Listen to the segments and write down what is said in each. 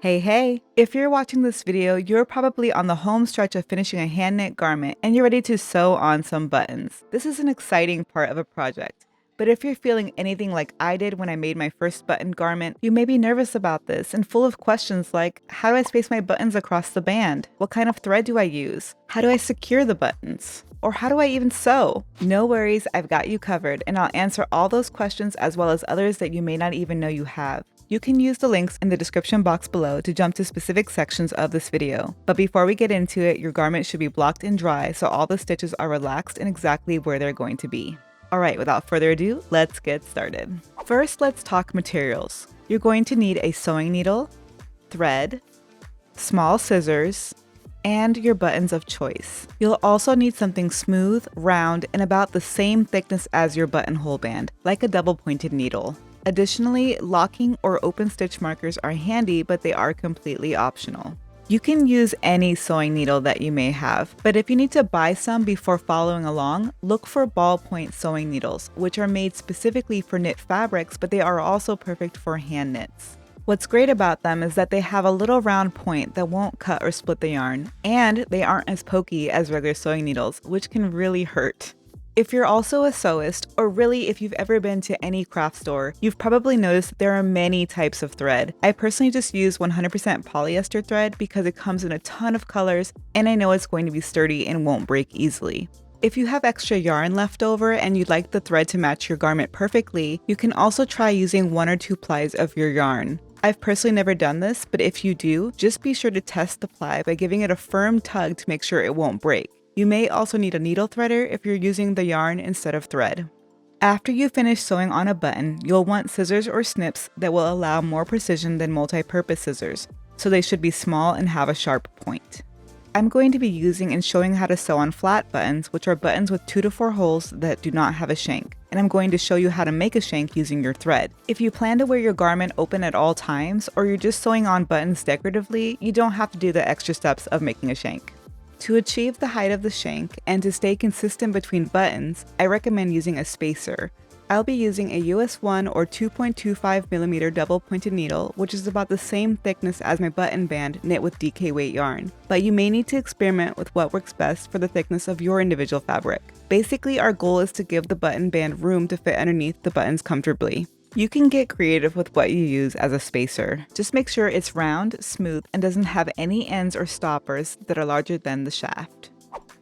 Hey! If you're watching this video, you're probably on the home stretch of finishing a hand-knit garment and you're ready to sew on some buttons. This is an exciting part of a project. But if you're feeling anything like I did when I made my first button garment, you may be nervous about this and full of questions like, how do I space my buttons across the band? What kind of thread do I use? How do I secure the buttons? Or how do I even sew? No worries, I've got you covered, and I'll answer all those questions as well as others that you may not even know you have. You can use the links in the description box below to jump to specific sections of this video. But before we get into it, your garment should be blocked and dry so all the stitches are relaxed and exactly where they're going to be. Alright, without further ado, let's get started. First, let's talk materials. You're going to need a sewing needle, thread, small scissors, and your buttons of choice. You'll also need something smooth, round, and about the same thickness as your buttonhole band, like a double-pointed needle. Additionally, locking or open stitch markers are handy, but they are completely optional. You can use any sewing needle that you may have, but if you need to buy some before following along, look for ballpoint sewing needles, which are made specifically for knit fabrics, but they are also perfect for hand knits. What's great about them is that they have a little round point that won't cut or split the yarn, and they aren't as pokey as regular sewing needles, which can really hurt. If you're also a sewist, or really if you've ever been to any craft store, you've probably noticed that there are many types of thread. I personally just use 100% polyester thread because it comes in a ton of colors and I know it's going to be sturdy and won't break easily. If you have extra yarn left over and you'd like the thread to match your garment perfectly, you can also try using 1 or 2 plies of your yarn. I've personally never done this, but if you do, just be sure to test the ply by giving it a firm tug to make sure it won't break. You may also need a needle threader if you're using the yarn instead of thread. After you finish sewing on a button, you'll want scissors or snips that will allow more precision than multi-purpose scissors, so they should be small and have a sharp point. I'm going to be using and showing how to sew on flat buttons, which are buttons with 2 to 4 holes that do not have a shank, and I'm going to show you how to make a shank using your thread. If you plan to wear your garment open at all times, or you're just sewing on buttons decoratively, you don't have to do the extra steps of making a shank. To achieve the height of the shank and to stay consistent between buttons, I recommend using a spacer. I'll be using a US 1 or 2.25mm double-pointed needle, which is about the same thickness as my button band knit with DK weight yarn, but you may need to experiment with what works best for the thickness of your individual fabric. Basically, our goal is to give the button band room to fit underneath the buttons comfortably. You can get creative with what you use as a spacer. Just make sure it's round, smooth, and doesn't have any ends or stoppers that are larger than the shaft.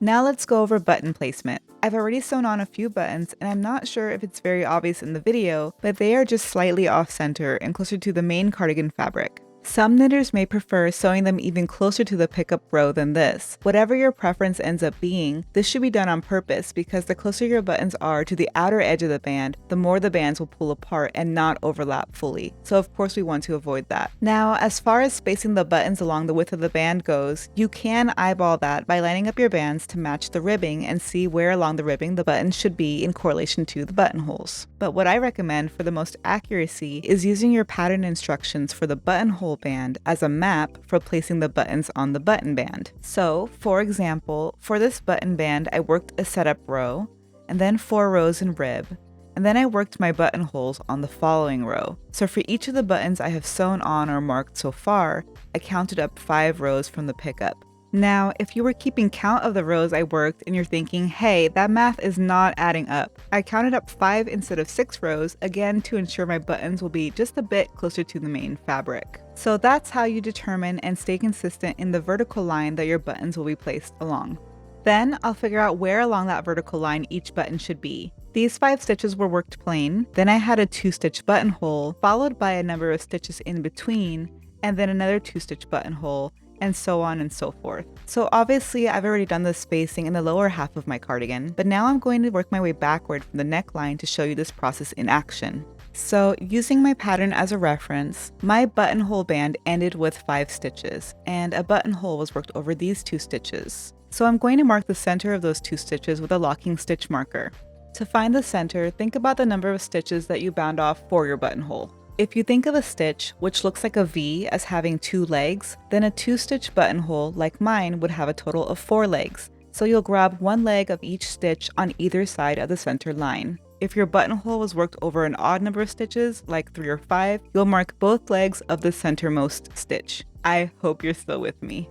Now let's go over button placement. I've already sewn on a few buttons and I'm not sure if it's very obvious in the video, but they are just slightly off center and closer to the main cardigan fabric. Some knitters may prefer sewing them even closer to the pickup row than this. Whatever your preference ends up being, this should be done on purpose because the closer your buttons are to the outer edge of the band, the more the bands will pull apart and not overlap fully. So of course we want to avoid that. Now, as far as spacing the buttons along the width of the band goes, you can eyeball that by lining up your bands to match the ribbing and see where along the ribbing the buttons should be in correlation to the buttonholes. But what I recommend for the most accuracy is using your pattern instructions for the buttonhole band as a map for placing the buttons on the button band. So, for example, for this button band, I worked a setup row, and then 4 rows in rib, and then I worked my buttonholes on the following row. So for each of the buttons I have sewn on or marked so far, I counted up 5 rows from the pickup. Now, if you were keeping count of the rows I worked and you're thinking, hey, that math is not adding up, I counted up 5 instead of 6 rows, again to ensure my buttons will be just a bit closer to the main fabric. So that's how you determine and stay consistent in the vertical line that your buttons will be placed along. Then I'll figure out where along that vertical line each button should be. These 5 stitches were worked plain, then I had a 2-stitch buttonhole, followed by a number of stitches in between, and then another 2-stitch buttonhole, and so on and so forth. So obviously I've already done the spacing in the lower half of my cardigan, but now I'm going to work my way backward from the neckline to show you this process in action. So using my pattern as a reference, my buttonhole band ended with 5 stitches, and a buttonhole was worked over these 2 stitches. So I'm going to mark the center of those 2 stitches with a locking stitch marker. To find the center, think about the number of stitches that you bound off for your buttonhole. If you think of a stitch, which looks like a V, as having 2 legs, then a 2-stitch buttonhole, like mine, would have a total of 4 legs. So you'll grab 1 leg of each stitch on either side of the center line. If your buttonhole was worked over an odd number of stitches, like 3 or 5, you'll mark both legs of the centermost stitch. I hope you're still with me.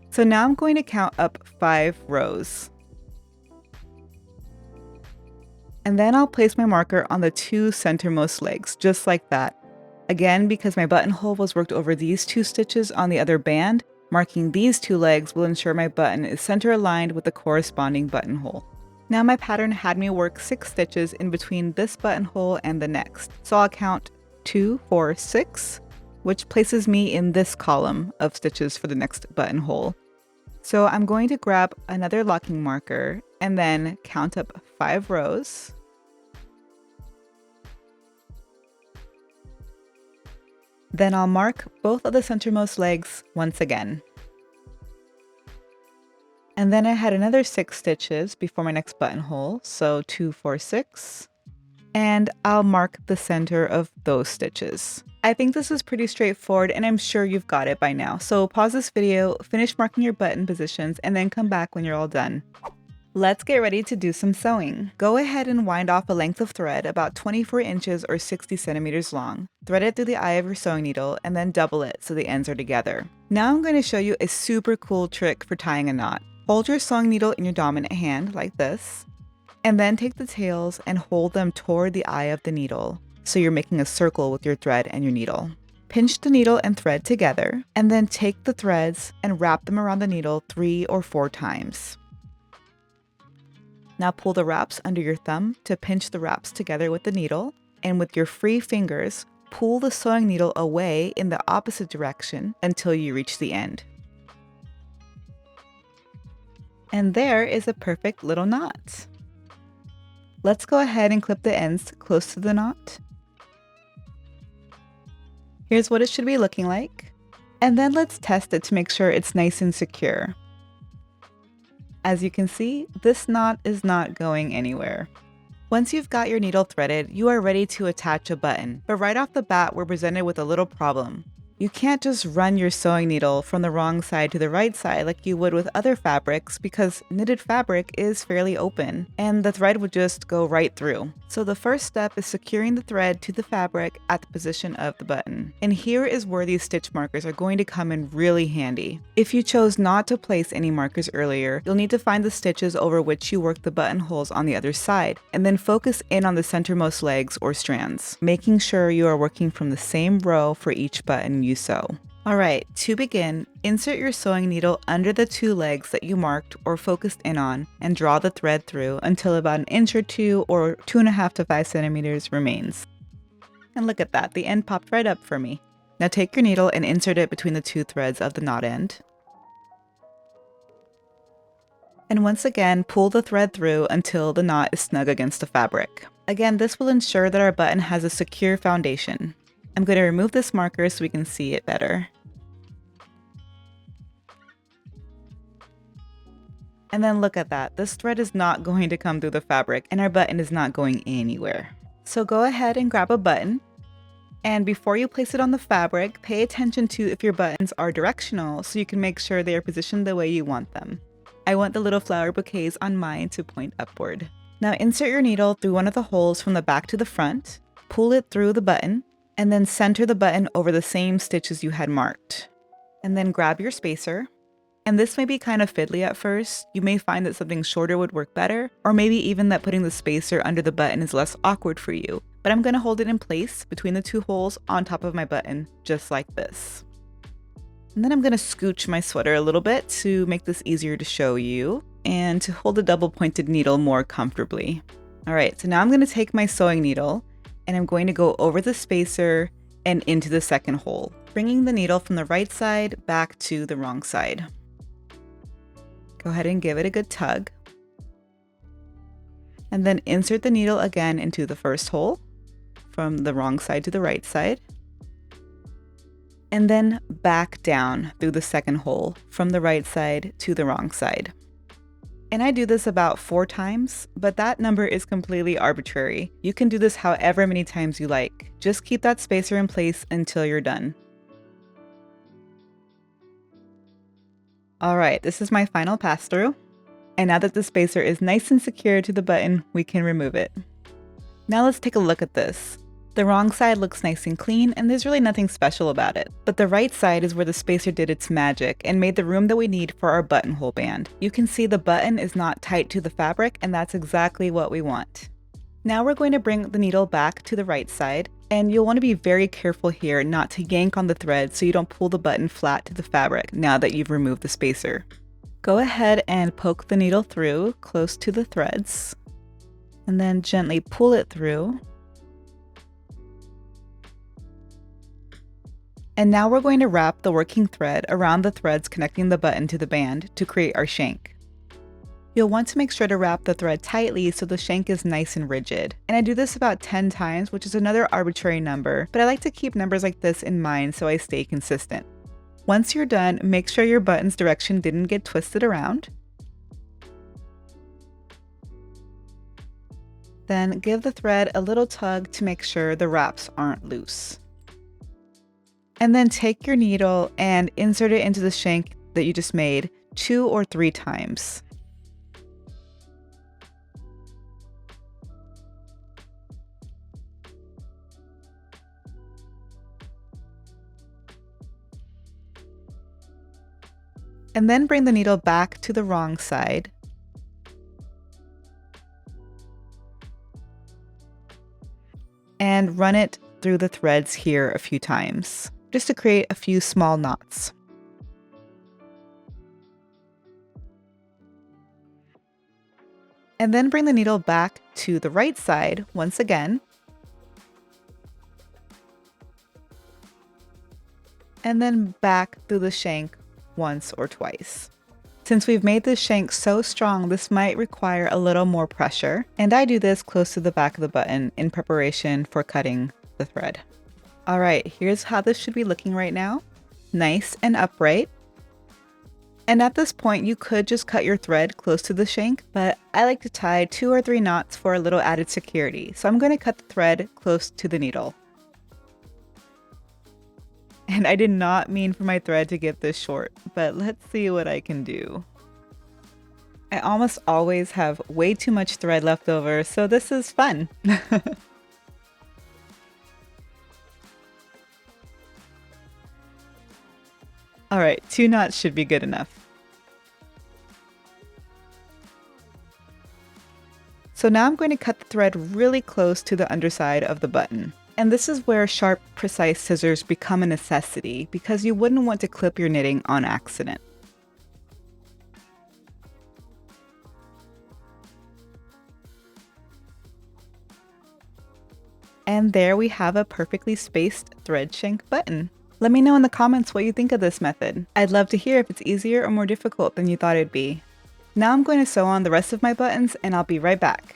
So now I'm going to count up 5 rows. And then I'll place my marker on the 2 centermost legs, just like that. Again, because my buttonhole was worked over these 2 stitches on the other band, marking these 2 legs will ensure my button is center aligned with the corresponding buttonhole. Now my pattern had me work 6 stitches in between this buttonhole and the next, so I'll count 2, 4, 6, which places me in this column of stitches for the next buttonhole. So I'm going to grab another locking marker and then count up 5 rows. Then I'll mark both of the centermost legs once again. And then I had another 6 stitches before my next buttonhole, so 2, 4, 6. And I'll mark the center of those stitches. I think this is pretty straightforward and I'm sure you've got it by now. So pause this video, finish marking your button positions, and then come back when you're all done. Let's get ready to do some sewing. Go ahead and wind off a length of thread about 24 inches or 60 centimeters long. Thread it through the eye of your sewing needle and then double it so the ends are together. Now I'm going to show you a super cool trick for tying a knot. Hold your sewing needle in your dominant hand like this, and then take the tails and hold them toward the eye of the needle, so you're making a circle with your thread and your needle. Pinch the needle and thread together, and then take the threads and wrap them around the needle 3 or 4 times. Now pull the wraps under your thumb to pinch the wraps together with the needle, and with your free fingers, pull the sewing needle away in the opposite direction until you reach the end. And there is a perfect little knot. Let's go ahead and clip the ends close to the knot. Here's what it should be looking like. And then let's test it to make sure it's nice and secure. As you can see, this knot is not going anywhere. Once you've got your needle threaded, you are ready to attach a button. But right off the bat, we're presented with a little problem. You can't just run your sewing needle from the wrong side to the right side like you would with other fabrics, because knitted fabric is fairly open and the thread would just go right through. So the first step is securing the thread to the fabric at the position of the button. And here is where these stitch markers are going to come in really handy. If you chose not to place any markers earlier, you'll need to find the stitches over which you work the buttonholes on the other side, and then focus in on the centermost legs or strands, making sure you are working from the same row for each button you sew. Alright, to begin, insert your sewing needle under the 2 legs that you marked or focused in on and draw the thread through until about an inch or 2 or 2.5 to 5 centimeters remains. And look at that, the end popped right up for me. Now take your needle and insert it between the 2 threads of the knot end. And once again, pull the thread through until the knot is snug against the fabric. Again, this will ensure that our button has a secure foundation. I'm going to remove this marker so we can see it better. And then look at that, this thread is not going to come through the fabric and our button is not going anywhere. So go ahead and grab a button, and before you place it on the fabric, pay attention to if your buttons are directional so you can make sure they are positioned the way you want them. I want the little flower bouquets on mine to point upward. Now insert your needle through one of the holes from the back to the front, pull it through the button, and then center the button over the same stitches you had marked. And then grab your spacer. And this may be kind of fiddly at first. You may find that something shorter would work better, or maybe even that putting the spacer under the button is less awkward for you. But I'm going to hold it in place between the 2 holes on top of my button, just like this. And then I'm going to scooch my sweater a little bit to make this easier to show you and to hold the double pointed needle more comfortably. Alright, so now I'm going to take my sewing needle and I'm going to go over the spacer and into the second hole, bringing the needle from the right side back to the wrong side. Go ahead and give it a good tug. And then insert the needle again into the first hole, from the wrong side to the right side. And then back down through the second hole, from the right side to the wrong side. And I do this about 4 times, but that number is completely arbitrary. You can do this however many times you like. Just keep that spacer in place until you're done. Alright, this is my final pass through. And now that the spacer is nice and secure to the button, we can remove it. Now let's take a look at this. The wrong side looks nice and clean, and there's really nothing special about it. But the right side is where the spacer did its magic and made the room that we need for our buttonhole band. You can see the button is not tight to the fabric, and that's exactly what we want. Now we're going to bring the needle back to the right side, and you'll want to be very careful here not to yank on the thread so you don't pull the button flat to the fabric now that you've removed the spacer. Go ahead and poke the needle through close to the threads, and then gently pull it through. And now we're going to wrap the working thread around the threads connecting the button to the band to create our shank. You'll want to make sure to wrap the thread tightly so the shank is nice and rigid. And I do this about 10 times, which is another arbitrary number, but I like to keep numbers like this in mind so I stay consistent. Once you're done, make sure your button's direction didn't get twisted around. Then give the thread a little tug to make sure the wraps aren't loose. And then take your needle and insert it into the shank that you just made 2 or 3 times. And then bring the needle back to the wrong side. And run it through the threads here a few times, just to create a few small knots. And then bring the needle back to the right side once again. And then back through the shank once or twice. Since we've made this shank so strong, this might require a little more pressure, and I do this close to the back of the button in preparation for cutting the thread. Alright, here's how this should be looking right now. Nice and upright. And at this point, you could just cut your thread close to the shank, but I like to tie 2 or 3 knots for a little added security, so I'm going to cut the thread close to the needle. And I did not mean for my thread to get this short, but let's see what I can do. I almost always have way too much thread left over, so this is fun. Alright, 2 knots should be good enough. So now I'm going to cut the thread really close to the underside of the button. And this is where sharp, precise scissors become a necessity because you wouldn't want to clip your knitting on accident. And there we have a perfectly spaced thread shank button. Let me know in the comments what you think of this method. I'd love to hear if it's easier or more difficult than you thought it'd be. Now I'm going to sew on the rest of my buttons and I'll be right back.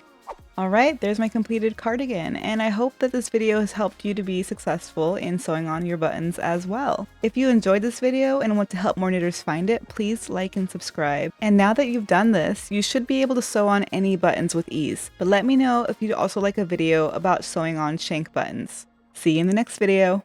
Alright, there's my completed cardigan, and I hope that this video has helped you to be successful in sewing on your buttons as well. If you enjoyed this video and want to help more knitters find it, please like and subscribe. And now that you've done this, you should be able to sew on any buttons with ease. But let me know if you'd also like a video about sewing on shank buttons. See you in the next video!